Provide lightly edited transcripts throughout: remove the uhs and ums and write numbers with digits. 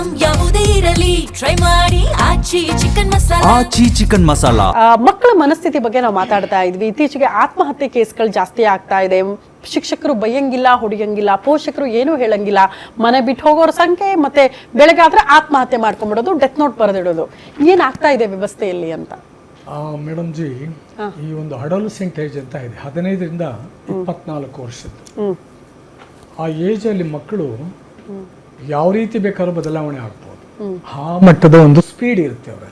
Item ಯಾವುದೇ ಇರಲಿ try ಮಾಡಿ ಆಚಿ ಚಿಕನ್ ಮಸಾಲಾ. ಆಚಿ ಚಿಕನ್ ಮಸಾಲಾ. ಮಕ್ಕಳ ಮನಸ್ಥಿತಿ ಬಗ್ಗೆ ನಾವು ಮಾತಾಡ್ತಾ ಇದ್ವಿ. ಇತ್ತೀಚೆಗೆ ಆತ್ಮಹತ್ಯೆ ಕೇಸ್ಗಳು ಜಾಸ್ತಿ ಆಗ್ತಾ ಇದೆ. ಶಿಕ್ಷಕರು ಬೈಯಂಗಿಲ್ಲ, ಹೊಡಿಯಂಗಿಲ್ಲ, ಪೋಷಕರು ಏನೂ ಹೇಳಂಗಿಲ್ಲ. ಮನೆ ಬಿಟ್ಟು ಹೋಗೋರ ಸಂಖ್ಯೆ, ಮತ್ತೆ ಬೆಳಗಾದ್ರೆ ಆತ್ಮಹತ್ಯೆ ಮಾಡ್ಕೊಂಡ್ಬಿಡೋದು, ಡೆತ್ ನೋಟ್ ಬರೆದಿಡೋದು. ಏನಾಗ್ತಾ ಇದೆ ವ್ಯವಸ್ಥೆಯಲ್ಲಿ ಅಂತ? ಮೇಡಮ್ ಜಿ, ಈ ಒಂದು ಅಡೋಲಸೆಂಟ್ ಏಜ್ ಅಂತ ಇದೆ, 15ರಿಂದ 24 ವರ್ಷದ್ದು. ಆ ಏಜಲ್ಲಿ ಮಕ್ಕಳು ಯಾವ ರೀತಿ ಬೇಕಾದ್ರೂ ಬದಲಾವಣೆ ಆಗ್ಬೋದು. ಆ ಮಟ್ಟದ ಒಂದು ಸ್ಪೀಡ್ ಇರುತ್ತೆ ಅವರ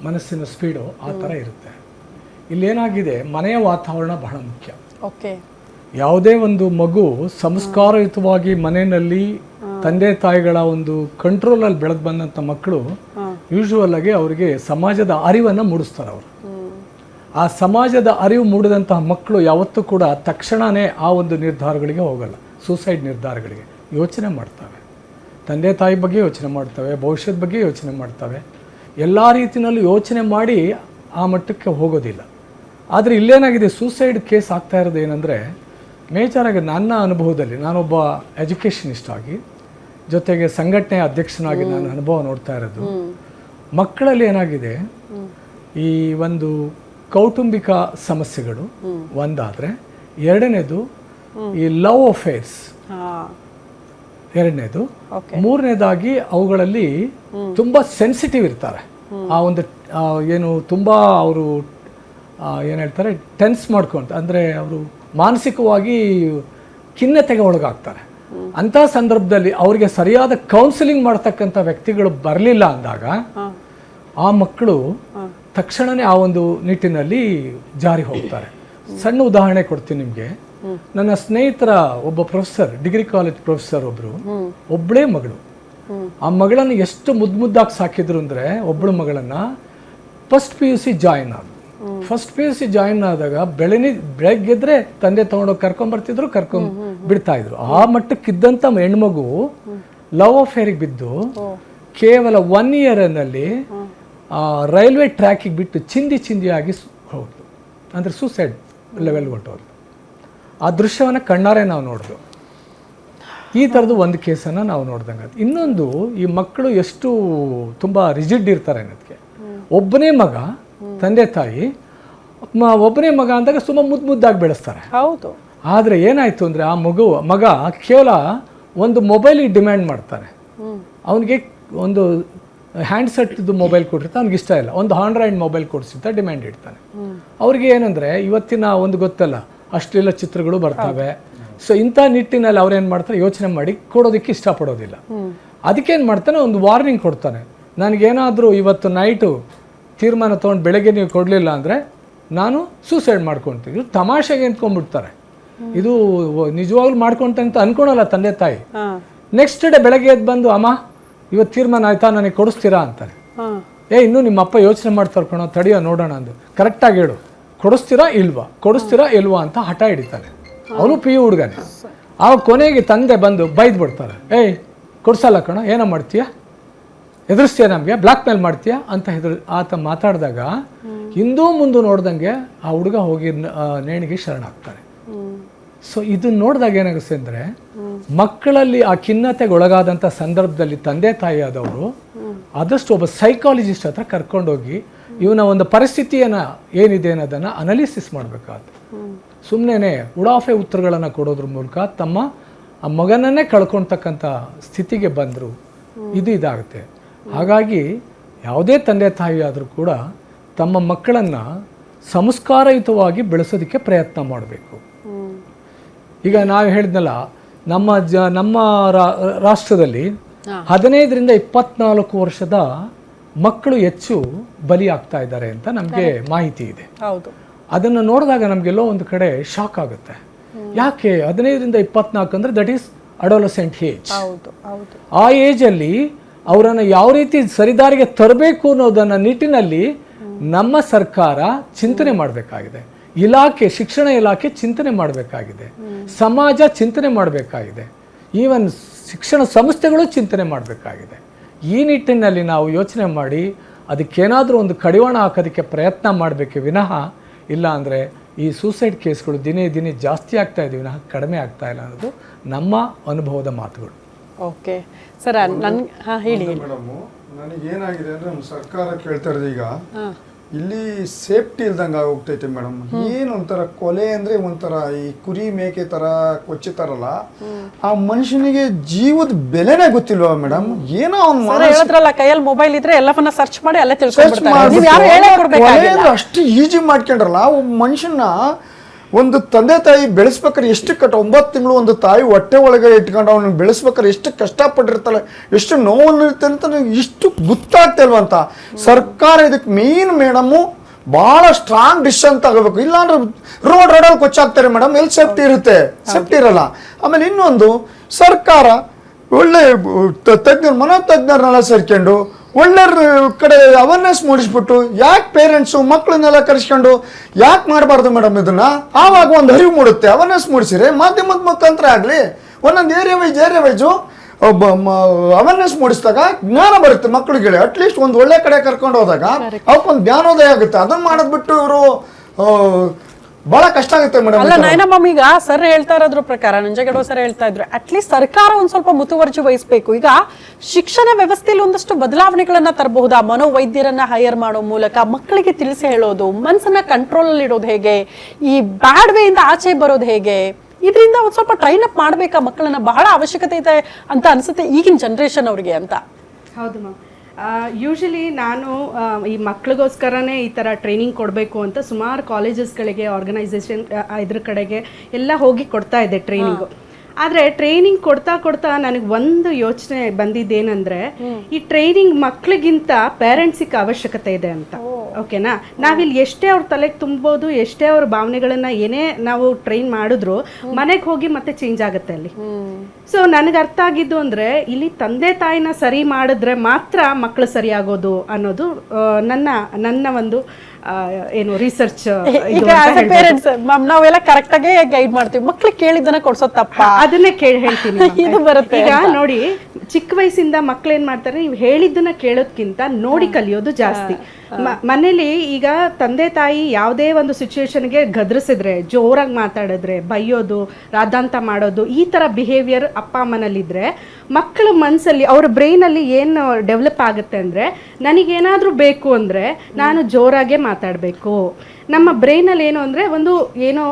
ಮನಸ್ಸಿನ ಸ್ಪೀಡು ಆ ಥರ ಇರುತ್ತೆ. ಇಲ್ಲೇನಾಗಿದೆ, ಮನೆಯ ವಾತಾವರಣ ಬಹಳ ಮುಖ್ಯ. ಓಕೆ, ಯಾವುದೇ ಒಂದು ಮಗು ಸಂಸ್ಕಾರಯುತವಾಗಿ ಮನೆಯಲ್ಲಿ ತಂದೆ ತಾಯಿಗಳ ಒಂದು ಕಂಟ್ರೋಲಲ್ಲಿ ಬೆಳೆದು ಬಂದಂಥ ಮಕ್ಕಳು ಯೂಶುವಲ್ ಆಗಿ ಅವರಿಗೆ ಸಮಾಜದ ಅರಿವನ್ನು ಮೂಡಿಸ್ತಾರೆ. ಅವರು ಆ ಸಮಾಜದ ಅರಿವು ಮೂಡಿದಂತಹ ಮಕ್ಕಳು ಯಾವತ್ತೂ ಕೂಡ ತಕ್ಷಣವೇ ಆ ಒಂದು ನಿರ್ಧಾರಗಳಿಗೆ ಹೋಗಲ್ಲ. ಸೂಸೈಡ್ ನಿರ್ಧಾರಗಳಿಗೆ ಯೋಚನೆ ಮಾಡ್ತವೆ, ತಂದೆ ತಾಯಿ ಬಗ್ಗೆ ಯೋಚನೆ ಮಾಡ್ತವೆ, ಭವಿಷ್ಯದ ಬಗ್ಗೆ ಯೋಚನೆ ಮಾಡ್ತವೆ. ಎಲ್ಲ ರೀತಿಯಲ್ಲೂ ಯೋಚನೆ ಮಾಡಿ ಆ ಮಟ್ಟಕ್ಕೆ ಹೋಗೋದಿಲ್ಲ. ಆದರೆ ಇಲ್ಲೇನಾಗಿದೆ, ಸೂಸೈಡ್ ಕೇಸ್ ಆಗ್ತಾ ಇರೋದು ಏನಂದರೆ, ಮೇಜರಾಗಿ ನನ್ನ ಅನುಭವದಲ್ಲಿ, ನಾನೊಬ್ಬ ಎಜುಕೇಷನಿಸ್ಟ್ ಆಗಿ ಜೊತೆಗೆ ಸಂಘಟನೆಯ ಅಧ್ಯಕ್ಷನಾಗಿ ನಾನು ಅನುಭವ ನೋಡ್ತಾ ಇರೋದು, ಮಕ್ಕಳಲ್ಲಿ ಏನಾಗಿದೆ, ಈ ಒಂದು ಕೌಟುಂಬಿಕ ಸಮಸ್ಯೆಗಳು ಒಂದಾದರೆ, ಎರಡನೇದು ಈ ಲವ್ ಅಫೇರ್ಸ್ ಎರಡನೇದು, ಮೂರನೇದಾಗಿ ಅವುಗಳಲ್ಲಿ ತುಂಬ ಸೆನ್ಸಿಟಿವ್ ಇರ್ತಾರೆ. ಆ ಒಂದು ಏನು ತುಂಬ ಅವರು ಏನು ಹೇಳ್ತಾರೆ, ಟೆನ್ಸ್ ಮಾಡ್ಕೊಂತ, ಅಂದರೆ ಅವರು ಮಾನಸಿಕವಾಗಿ ಖಿನ್ನತೆಗೆ ಒಳಗಾಗ್ತಾರೆ. ಅಂಥ ಸಂದರ್ಭದಲ್ಲಿ ಅವರಿಗೆ ಸರಿಯಾದ ಕೌನ್ಸಿಲಿಂಗ್ ಮಾಡ್ತಕ್ಕಂಥ ವ್ಯಕ್ತಿಗಳು ಬರಲಿಲ್ಲ ಅಂದಾಗ ಆ ಮಕ್ಕಳು ತಕ್ಷಣವೇ ಆ ಒಂದು ನಿಟ್ಟಿನಲ್ಲಿ ಜಾರಿ ಹೋಗ್ತಾರೆ. ಸಣ್ಣ ಉದಾಹರಣೆ ಕೊಡ್ತೀನಿ ನಿಮಗೆ. ನನ್ನ ಸ್ನೇಹಿತರ ಒಬ್ಬ ಪ್ರೊಫೆಸರ್, ಡಿಗ್ರಿ ಕಾಲೇಜ್ ಪ್ರೊಫೆಸರ್ ಒಬ್ಬಳೇ ಮಗಳು. ಆ ಮಗಳನ್ನು ಎಷ್ಟು ಮುದ್ದಾಗಿ ಸಾಕಿದ್ರು ಅಂದರೆ, ಒಬ್ಬಳು ಮಗಳನ್ನು ಫಸ್ಟ್ PUC ಜಾಯಿನ್ ಆದ. ಫಸ್ಟ್ PUC ಜಾಯಿನ್ ಆದಾಗ ಬೆಳಗ್ಗೆದ್ರೆ ತಂದೆ ತೊಗೊಂಡೋಗಿ ಕರ್ಕೊಂಬರ್ತಿದ್ರು, ಬಿಡ್ತಾ ಇದ್ರು. ಆ ಮಟ್ಟಕ್ಕಿದ್ದಂಥ ಹೆಣ್ಮಗು ಲವ್ ಅಫೇರಿಗೆ ಬಿದ್ದು ಕೇವಲ 1 ಇಯರ್ನಲ್ಲಿ ರೈಲ್ವೆ ಟ್ರ್ಯಾಕಿಗೆ ಬಿಟ್ಟು ಚಿಂದಿಯಾಗಿ ಹೋಗ್ತು. ಅಂದರೆ ಸೂಸೈಡ್ ಲೆವೆಲ್ಗೆ ಹೊರಟೋದು. ಆ ದೃಶ್ಯವನ್ನು ಕಣ್ಣಾರೆ ನಾವು ನೋಡಿದ್ವು. ಈ ಥರದ್ದು ಒಂದು ಕೇಸನ್ನು ನಾವು ನೋಡ್ದಂಗೆ. ಇನ್ನೊಂದು, ಈ ಮಕ್ಕಳು ಎಷ್ಟು ತುಂಬ ರಿಜಿಡ್ ಇರ್ತಾರೆ ಅನ್ನೋದಕ್ಕೆ. ಒಬ್ಬನೇ ಮಗ, ತಂದೆ ತಾಯಿ ಒಬ್ಬನೇ ಮಗ ಅಂದಾಗ ತುಂಬ ಮುದ್ದಾಗಿ ಬೆಳೆಸ್ತಾರೆ. ಹೌದು. ಆದರೆ ಏನಾಯಿತು ಅಂದರೆ, ಆ ಮಗ ಕೇವಲ ಒಂದು ಮೊಬೈಲಿಗೆ ಡಿಮ್ಯಾಂಡ್ ಮಾಡ್ತಾನೆ. ಅವನಿಗೆ ಒಂದು ಹ್ಯಾಂಡ್ಸೆಟ್ದು ಮೊಬೈಲ್ ಕೊಟ್ಟಿರ್ತಾನೆ, ಅವ್ನಿಗೆ ಇಷ್ಟ ಇಲ್ಲ. ಒಂದು ಆಂಡ್ರಾಯ್ಡ್ ಮೊಬೈಲ್ ಕೊಡಿಸಿರ್ತಾ ಡಿಮ್ಯಾಂಡ್ ಇಡ್ತಾನೆ. ಅವ್ರಿಗೆ ಏನಂದರೆ, ಇವತ್ತಿನ ಒಂದು ಗೊತ್ತಲ್ಲ, ಅಷ್ಟೆಲ್ಲ ಚಿತ್ರಗಳು ಬರ್ತವೆ. ಸೊ ಇಂಥ ನಿಟ್ಟಿನಲ್ಲಿ ಅವ್ರೇನು ಮಾಡ್ತಾರೆ, ಯೋಚನೆ ಮಾಡಿ ಕೊಡೋದಕ್ಕೆ ಇಷ್ಟಪಡೋದಿಲ್ಲ. ಅದಕ್ಕೇನು ಮಾಡ್ತಾನೆ, ಒಂದು ವಾರ್ನಿಂಗ್ ಕೊಡ್ತಾನೆ, ನನಗೇನಾದರೂ ಇವತ್ತು ನೈಟು ತೀರ್ಮಾನ ತೊಗೊಂಡು ಬೆಳಗ್ಗೆ ನೀವು ಕೊಡಲಿಲ್ಲ ಅಂದರೆ ನಾನು ಸೂಸೈಡ್ ಮಾಡ್ಕೊಳ್ತೀನಿ. ಇದು ತಮಾಷೆಗೆ ಅಂದ್ಕೊಂಡ್ಬಿಡ್ತಾರೆ. ಇದು ನಿಜವಾಗ್ಲೂ ಮಾಡ್ಕೊಂತ ಅನ್ಕೊಳಲ್ಲ ತಂದೆ ತಾಯಿ. ನೆಕ್ಸ್ಟ್ ಡೇ ಬೆಳಗ್ಗೆ ಎದ್ದು ಬಂದು, ಅಮ್ಮ ಇವತ್ತು ತೀರ್ಮಾನ ಆಯ್ತಾ, ನನಗೆ ಕೊಡಿಸ್ತೀರಾ ಅಂತಾರೆ. ಇನ್ನೂ ನಿಮ್ಮ ಅಪ್ಪ ಯೋಚನೆ ಮಾಡ್ತಾರೆ ಕಣೋ, ತಡಿಯೋ ನೋಡೋಣ ಅಂದು. ಕರೆಕ್ಟಾಗಿ ಹೇಳು, ಕೊಡಿಸ್ತೀರಾ ಇಲ್ವಾ ಅಂತ ಹಠ ಹಿಡಿತಾನೆ. ಅವನು PU ಹುಡುಗನೇ. ಆ ಕೊನೆಗೆ ತಂದೆ ಬಂದು ಬೈದು ಬಿಡ್ತಾರೆ, ಕೊಡ್ಸಲ್ಲ ಕಣೋ, ಏನೋ ಮಾಡ್ತೀಯಾ, ಎದುರಿಸ್ತೀಯ, ನಮಗೆ ಬ್ಲ್ಯಾಕ್ ಮೇಲ್ ಮಾಡ್ತೀಯಾ ಅಂತ ಆತ ಮಾತಾಡಿದಾಗ ಹಿಂದೂ ಮುಂದೆ ನೋಡ್ದಂಗೆ ಆ ಹುಡುಗ ಹೋಗಿ ನೇಣಿಗೆ ಶರಣಾಗ್ತಾನೆ. ಸೊ ಇದನ್ನ ನೋಡಿದಾಗ ಏನಾಗುತ್ತೆ ಅಂದರೆ, ಮಕ್ಕಳಲ್ಲಿ ಆ ಖಿನ್ನತೆಗೆ ಒಳಗಾದಂಥ ಸಂದರ್ಭದಲ್ಲಿ ತಂದೆ ತಾಯಿ ಆದವರು ಆದಷ್ಟು ಒಬ್ಬ ಸೈಕಾಲಜಿಸ್ಟ್ ಹತ್ರ ಕರ್ಕೊಂಡೋಗಿ ಇವನ ಒಂದು ಪರಿಸ್ಥಿತಿಯನ್ನು ಏನಿದೆ ಅನ್ನೋದನ್ನು ಅನಾಲಿಸಿಸ್ ಮಾಡಬೇಕಾಗುತ್ತೆ. ಸುಮ್ಮನೆ ಉಡಾಫೆ ಉತ್ತರಗಳನ್ನು ಕೊಡೋದ್ರ ಮೂಲಕ ತಮ್ಮ ಆ ಮಗನನ್ನೇ ಕಳ್ಕೊಳ್ತಕ್ಕಂಥ ಸ್ಥಿತಿಗೆ ಬಂದರು. ಇದಾಗುತ್ತೆ. ಹಾಗಾಗಿ ಯಾವುದೇ ತಂದೆ ತಾಯಿ ಆದರೂ ಕೂಡ ತಮ್ಮ ಮಕ್ಕಳನ್ನು ಸಂಸ್ಕಾರಯುತವಾಗಿ ಬೆಳೆಸೋದಕ್ಕೆ ಪ್ರಯತ್ನ ಮಾಡಬೇಕು. ಈಗ ನಾವು ಹೇಳಿದ್ನಲ್ಲ, ನಮ್ಮ ರಾಷ್ಟ್ರದಲ್ಲಿ 15ರಿಂದ 24 ವರ್ಷದ ಮಕ್ಕಳು ಹೆಚ್ಚು ಬಲಿ ಆಗ್ತಾ ಇದ್ದಾರೆ ಅಂತ ನಮಗೆ ಮಾಹಿತಿ ಇದೆ. ಅದನ್ನು ನೋಡಿದಾಗ ನಮಗೆಲ್ಲೋ ಒಂದು ಕಡೆ ಶಾಕ್ ಆಗುತ್ತೆ. ಯಾಕೆ 15ರಿಂದ 24 ಅಂದರೆ ದಟ್ ಈಸ್ ಅಡೋಲಸೆಂಟ್ ಏಜ್. ಆ ಏಜಲ್ಲಿ ಅವರನ್ನು ಯಾವ ರೀತಿ ಸರಿದಾರಿಗೆ ತರಬೇಕು ಅನ್ನೋದನ್ನ ನಿಟ್ಟಿನಲ್ಲಿ ನಮ್ಮ ಸರ್ಕಾರ ಚಿಂತನೆ ಮಾಡಬೇಕಾಗಿದೆ. ಶಿಕ್ಷಣ ಇಲಾಖೆ ಚಿಂತನೆ ಮಾಡಬೇಕಾಗಿದೆ. ಸಮಾಜ ಚಿಂತನೆ ಮಾಡಬೇಕಾಗಿದೆ. ಈವನ್ ಶಿಕ್ಷಣ ಸಂಸ್ಥೆಗಳು ಚಿಂತನೆ ಮಾಡಬೇಕಾಗಿದೆ. ಈ ನಿಟ್ಟಿನಲ್ಲಿ ನಾವು ಯೋಚನೆ ಮಾಡಿ ಅದಕ್ಕೇನಾದರೂ ಒಂದು ಕಡಿವಾಣ ಹಾಕೋದಕ್ಕೆ ಪ್ರಯತ್ನ ಮಾಡಬೇಕೆ ವಿನಃ, ಇಲ್ಲ ಅಂದರೆ ಈ ಸೂಸೈಡ್ ಕೇಸ್ಗಳು ದಿನೇ ಜಾಸ್ತಿ ಆಗ್ತಾ ಇದೆ ವಿನಃ ಕಡಿಮೆ ಆಗ್ತಾ ಇಲ್ಲ ಅನ್ನೋದು ನಮ್ಮ ಅನುಭವದ ಮಾತುಗಳು. ಓಕೆ ಸರ್ ನನ್ ಹೇಳಿ ಮೇಡಮ್, ನನಗೇನಾಗಿದೆ ಅಂದ್ರೆ ನಮ್ಮ ಸರ್ಕಾರ ಕೇಳ್ತಾ ಇರೋದು ಈಗ ಇಲ್ಲಿ ಸೇಫ್ಟಿ ಇಲ್ದಂಗೆ ಆಗೋಗ್ತೈತೆ ಮೇಡಮ್. ಏನು ಒಂಥರ ಕೊಲೆ ಅಂದ್ರೆ ಒಂಥರ ಈ ಕುರಿ ಮೇಕೆ ತರ ಕೊಚ್ಚಿತಾರಲ್ಲ, ಆ ಮನುಷ್ಯನಿಗೆ ಜೀವದ ಬೆಲೆನೇ ಗೊತ್ತಿಲ್ವಾ ಮೇಡಮ್? ಏನೋ ಅವ್ನು ಹೇಳಿದ್ರಲ್ಲ, ಕೈಯಲ್ಲಿ ಮೊಬೈಲ್ ಇದ್ರೆ ಎಲ್ಲವನ್ನ ಸರ್ಚ್ ಮಾಡಿ ಅಲ್ಲೇ ತಿಳ್ಕೊಂಡ್ಬಿಡ್ತಾರೆ. ಅಷ್ಟು ಈಜಿ ಮಾಡ್ಕೊಂಡ್ರಲ್ಲ ಒಬ್ಬ ಮನುಷ್ಯನ. ಒಂದು ತಂದೆ ತಾಯಿ ಬೆಳೆಸ್ಬೇಕಾದ್ರೆ ಎಷ್ಟು 9 ತಿಂಗಳು ಒಂದು ತಾಯಿ ಹೊಟ್ಟೆ ಒಳಗೆ ಇಟ್ಕೊಂಡು ಅವನು ಬೆಳೆಸ್ಬೇಕಾದ್ರೆ ಎಷ್ಟು ಕಷ್ಟಪಟ್ಟಿರ್ತಾಳೆ, ಎಷ್ಟು ನೋವಿರುತ್ತೆ ಅಂತ ಇಷ್ಟು ಗೊತ್ತಾಗ್ತಿಲ್ವ ಅಂತ. ಸರ್ಕಾರ ಇದಕ್ಕೆ ಮೇನ್ ಮೇಡಮು ಭಾಳ ಸ್ಟ್ರಾಂಗ್ ಡಿಸಿಷನ್ ತಗೋಬೇಕು. ಇಲ್ಲಾಂದ್ರೆ ರೋಡಲ್ಲಿ ಕೊಚ್ಚಾಗ್ತಾರೆ ಮೇಡಮ್, ಎಲ್ಲಿ ಸೇಫ್ಟಿ ಇರುತ್ತೆ? ಸೇಫ್ಟಿ ಇರಲ್ಲ. ಆಮೇಲೆ ಇನ್ನೊಂದು, ಸರ್ಕಾರ ಒಳ್ಳೆ ಮನೋತಜ್ಞರನ್ನೆಲ್ಲ ಸೇರ್ಕೊಂಡು ಒಳ್ಳೆ ಕಡೆ ಅವೇರ್ನೆಸ್ ಮೂಡಿಸ್ಬಿಟ್ಟು, ಯಾಕೆ ಪೇರೆಂಟ್ಸು ಮಕ್ಕಳನ್ನೆಲ್ಲ ಕರೆಸ್ಕೊಂಡು ಯಾಕೆ ಮಾಡಬಾರ್ದು ಮೇಡಮ್ ಇದನ್ನ? ಆವಾಗ ಒಂದು ಅರಿವು ಮೂಡುತ್ತೆ. ಅವೇರ್ನೆಸ್ ಮೂಡಿಸಿದ್ರೆ ಮಾಧ್ಯಮದ ಮುಖಾಂತರ ಆಗಲಿ, ಒಂದೊಂದು ಏರಿಯಾ ವೈಸು ಅವೇರ್ನೆಸ್ ಮೂಡಿಸಿದಾಗ ಜ್ಞಾನ ಬರುತ್ತೆ ಮಕ್ಕಳಿಗೆ. ಅಟ್ಲೀಸ್ಟ್ ಒಂದು ಒಳ್ಳೆ ಕಡೆ ಕರ್ಕೊಂಡು ಹೋದಾಗ ಅವಕ್ಕೊಂದು ಜ್ಞಾನೋದಯ ಆಗುತ್ತೆ. ಅದನ್ನ ಮಾಡೋದ್ಬಿಟ್ಟು ಇವರು ಬಹಳ ಕಷ್ಟ ಆಗುತ್ತೆ ಮೇಡಮ್. ಅಲ್ಲ ನಯನಮ್ಮ, ಈಗ ಸರ್ ಹೇಳ್ತಾ ಇರೋದ್ರ ಪ್ರಕಾರ, ನಂಜೇಗೌಡ ಸರ್ ಹೇಳ್ತಾ ಇದ್ರು, ಅಟ್ಲೀಸ್ಟ್ ಸರ್ಕಾರ ಒಂದ್ ಸ್ವಲ್ಪ ಮುತುವರ್ಜಿ ವಹಿಸಬೇಕು. ಈಗ ಶಿಕ್ಷಣ ವ್ಯವಸ್ಥೆಯಲ್ಲಿ ಒಂದಷ್ಟು ಬದಲಾವಣೆಗಳನ್ನ ತರಬಹುದಾ? ಮನೋವೈದ್ಯರನ್ನ ಹೈಯರ್ ಮಾಡೋ ಮೂಲಕ ಮಕ್ಕಳಿಗೆ ತಿಳಿಸಿ ಹೇಳೋದು, ಮನಸ್ಸನ್ನ ಕಂಟ್ರೋಲ್ ಅಲ್ಲಿ ಇಡೋದು ಹೇಗೆ, ಈ ಬ್ಯಾಡ್ ವೇ ಇಂದ ಆಚೆ ಬರೋದು ಹೇಗೆ, ಇದರಿಂದ ಒಂದ್ ಸ್ವಲ್ಪ ಟ್ರೈನ್ ಅಪ್ ಮಾಡ್ಬೇಕಾ ಮಕ್ಕಳನ್ನ? ಬಹಳ ಅವಶ್ಯಕತೆ ಇದೆ ಅಂತ ಅನ್ಸುತ್ತೆ ಈಗಿನ ಜನರೇಷನ್ ಅವ್ರಿಗೆ ಅಂತ. ಹೌದು ಮ್ಯಾಮ್. ಯೂಶಲಿ ನಾನು ಈ ಮಕ್ಳಿಗೋಸ್ಕರನೇ ಈ ಥರ ಟ್ರೈನಿಂಗ್ ಕೊಡಬೇಕು ಅಂತ ಸುಮಾರು ಕಾಲೇಜಸ್ಗಳಿಗೆ, ಆರ್ಗನೈಸೇಷನ್ ಇದ್ರ ಕಡೆಗೆ ಎಲ್ಲ ಹೋಗಿ ಕೊಡ್ತಾ ಇದ್ದೆ ಟ್ರೈನಿಂಗು. ಆದರೆ ಟ್ರೈನಿಂಗ್ ಕೊಡ್ತಾ ನನಗೆ ಒಂದು ಯೋಚನೆ ಬಂದಿದ್ದೇನೆಂದರೆ, ಈ ಟ್ರೈನಿಂಗ್ ಮಕ್ಳಿಗಿಂತ ಪೇರೆಂಟ್ಸಿಗೆ ಅವಶ್ಯಕತೆ ಇದೆ ಅಂತ. ಓಕೆನಾ? ನಾವಿಲ್ಲಿ ಎಷ್ಟೇ ಅವ್ರ ತಲೆಗೆ ತುಂಬೋದು, ಎಷ್ಟೇ ಅವ್ರ ಭಾವನೆಗಳನ್ನ ಏನೇ ನಾವು ಟ್ರೈನ್ ಮಾಡಿದ್ರು ಮನೆಗೆ ಹೋಗಿ ಮತ್ತೆ ಚೇಂಜ್ ಆಗುತ್ತೆ ಅಲ್ಲಿ. ಸೊ ನನಗೆ ಅರ್ಥ ಆಗಿದ್ದು ಅಂದರೆ, ಇಲ್ಲಿ ತಂದೆ ತಾಯಿನ ಸರಿ ಮಾಡಿದ್ರೆ ಮಾತ್ರ ಮಕ್ಕಳು ಸರಿಯಾಗೋದು ಅನ್ನೋದು ನನ್ನ ಒಂದು ಏನು ರಿಸರ್ಚ್. ಈಗ ಪೇರೆಂಟ್ಸ್ ನಾವೆಲ್ಲ ಕರೆಕ್ಟ್ ಆಗಿ ಗೈಡ್ ಮಾಡ್ತೀವಿ, ಮಕ್ಳಿಗೆ ಕೇಳಿದ್ದನ್ನ ಕೊಡ್ಸೋದು ತಪ್ಪ. ಅದನ್ನೇ ಹೇಳ್ತೀನಿ. ಇದು ಬರುತ್ತೆ. ಈಗ ನೋಡಿ, ಚಿಕ್ಕ ವಯಸ್ಸಿಂದ ಮಕ್ಳು ಏನ್ ಮಾಡ್ತಾರೆ, ನೀವು ಹೇಳಿದ್ದನ್ನ ಕೇಳೋದ್ಕಿಂತ ನೋಡಿ ಕಲಿಯೋದು ಜಾಸ್ತಿ. ಮನೇಲಿ ಈಗ ತಂದೆ ತಾಯಿ ಯಾವುದೇ ಒಂದು ಸಿಚುವೇಶನ್ಗೆ ಗದರಿಸಿದ್ರೆ, ಜೋರಾಗಿ ಮಾತಾಡಿದ್ರೆ, ಬೈಯೋದು, ರಾದ್ದಾಂತ ಮಾಡೋದು, ಈ ತರ ಬಿಹೇವಿಯರ್ ಅಪ್ಪ ಅಮ್ಮನಲ್ಲಿದ್ರೆ ಮಕ್ಕಳ ಮನಸ್ಸಲ್ಲಿ, ಅವ್ರ ಬ್ರೈನಲ್ಲಿ ಏನು ಡೆವಲಪ್ ಆಗುತ್ತೆ ಅಂದರೆ, ನನಗೇನಾದರೂ ಬೇಕು ಅಂದರೆ ನಾನು ಜೋರಾಗೆ ಮಾತಾಡಬೇಕು. ನಮ್ಮ ಬ್ರೈನಲ್ಲಿ ಏನು ಅಂದರೆ, ಒಂದು ಏನೋ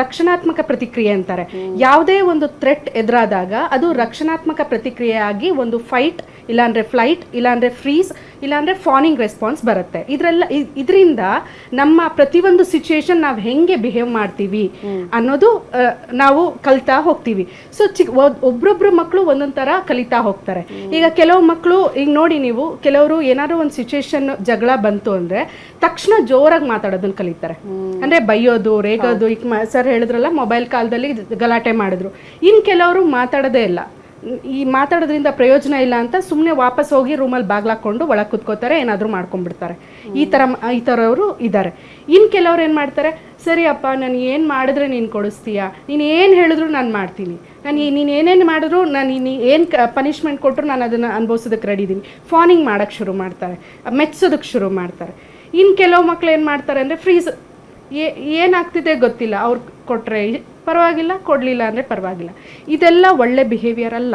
ರಕ್ಷಣಾತ್ಮಕ ಪ್ರತಿಕ್ರಿಯೆ ಅಂತಾರೆ. ಯಾವುದೇ ಒಂದು ಥ್ರೆಟ್ ಎದುರಾದಾಗ ಅದು ರಕ್ಷಣಾತ್ಮಕ ಪ್ರತಿಕ್ರಿಯೆಯಾಗಿ ಒಂದು ಫೈಟ್, ಇಲ್ಲಾಂದರೆ ಫ್ಲೈಟ್, ಇಲ್ಲಾಂದರೆ ಫ್ರೀಸ್, ಇಲ್ಲಾಂದರೆ ಫಾನಿಂಗ್ ರೆಸ್ಪಾನ್ಸ್ ಬರುತ್ತೆ. ಇದರಿಂದ ನಮ್ಮ ಪ್ರತಿಯೊಂದು ಸಿಚುಯೇಷನ್ ನಾವು ಹೆಂಗೆ ಬಿಹೇವ್ ಮಾಡ್ತೀವಿ ಅನ್ನೋದು ನಾವು ಕಲಿತಾ ಹೋಗ್ತೀವಿ. ಸೊ ಒಬ್ರೊಬ್ರು ಮಕ್ಕಳು ಒಂದೊಂದು ಥರ ಕಲಿತಾ ಹೋಗ್ತಾರೆ. ಈಗ ಕೆಲವು ಮಕ್ಕಳು, ಈಗ ನೋಡಿ ನೀವು, ಕೆಲವರು ಏನಾದ್ರು ಒಂದು ಸಿಚುಯೇಷನ್ ಜಗಳ ಬಂತು ಅಂದರೆ ತಕ್ಷಣ ಜೋರಾಗಿ ಮಾತಾಡೋದನ್ನ ಕಲಿತಾರೆ. ಅಂದರೆ ಬೈಯೋದು, ರೇಗೋದು. ಈಗ ಸರ್ ಹೇಳಿದ್ರಲ್ಲ, ಮೊಬೈಲ್ ಕಾಲದಲ್ಲಿ ಗಲಾಟೆ ಮಾಡಿದ್ರು. ಇನ್ನು ಕೆಲವರು ಮಾತಾಡೋದೇ ಇಲ್ಲ, ಈ ಮಾತಾಡೋದ್ರಿಂದ ಪ್ರಯೋಜನ ಇಲ್ಲ ಅಂತ ಸುಮ್ಮನೆ ವಾಪಸ್ ಹೋಗಿ ರೂಮಲ್ಲಿ ಬಾಗ್ಲಾಕೊಂಡು ಒಳಗೆ ಕುತ್ಕೋತಾರೆ, ಏನಾದರೂ ಮಾಡ್ಕೊಂಡ್ಬಿಡ್ತಾರೆ. ಈ ಥರವರು ಇದ್ದಾರೆ. ಇನ್ನು ಕೆಲವ್ರು ಏನು ಮಾಡ್ತಾರೆ, ಸರಿ ಅಪ್ಪ, ನಾನು ಏನು ಮಾಡಿದ್ರೆ ನೀನು ಕೊಡಿಸ್ತೀಯಾ, ನೀನು ಏನು ಹೇಳಿದ್ರು ನಾನು ಮಾಡ್ತೀನಿ, ನೀನು ಏನೇನು ಮಾಡಿದ್ರು, ನಾನು ಏನು ಪನಿಷ್ಮೆಂಟ್ ಕೊಟ್ಟರು ನಾನು ಅದನ್ನು ಅನುಭವಿಸೋದಕ್ಕೆ ರೆಡಿ ಇದ್ದೀನಿ. ಫಾನಿಂಗ್ ಮಾಡೋಕ್ಕೆ ಶುರು ಮಾಡ್ತಾರೆ, ಮೆಚ್ಚೋದಕ್ಕೆ ಶುರು ಮಾಡ್ತಾರೆ. ಇನ್ನು ಕೆಲವು ಮಕ್ಳು ಏನು ಮಾಡ್ತಾರೆ ಅಂದರೆ, ಫ್ರೀಸ್, ಏನಾಗ್ತಿದೆ ಗೊತ್ತಿಲ್ಲ, ಅವ್ರು ಕೊಟ್ಟರೆ ಪರವಾಗಿಲ್ಲ, ಕೊಡಲಿಲ್ಲ ಅಂದರೆ ಪರವಾಗಿಲ್ಲ. ಇದೆಲ್ಲ ಒಳ್ಳೆ ಬಿಹೇವಿಯರ್ ಅಲ್ಲ.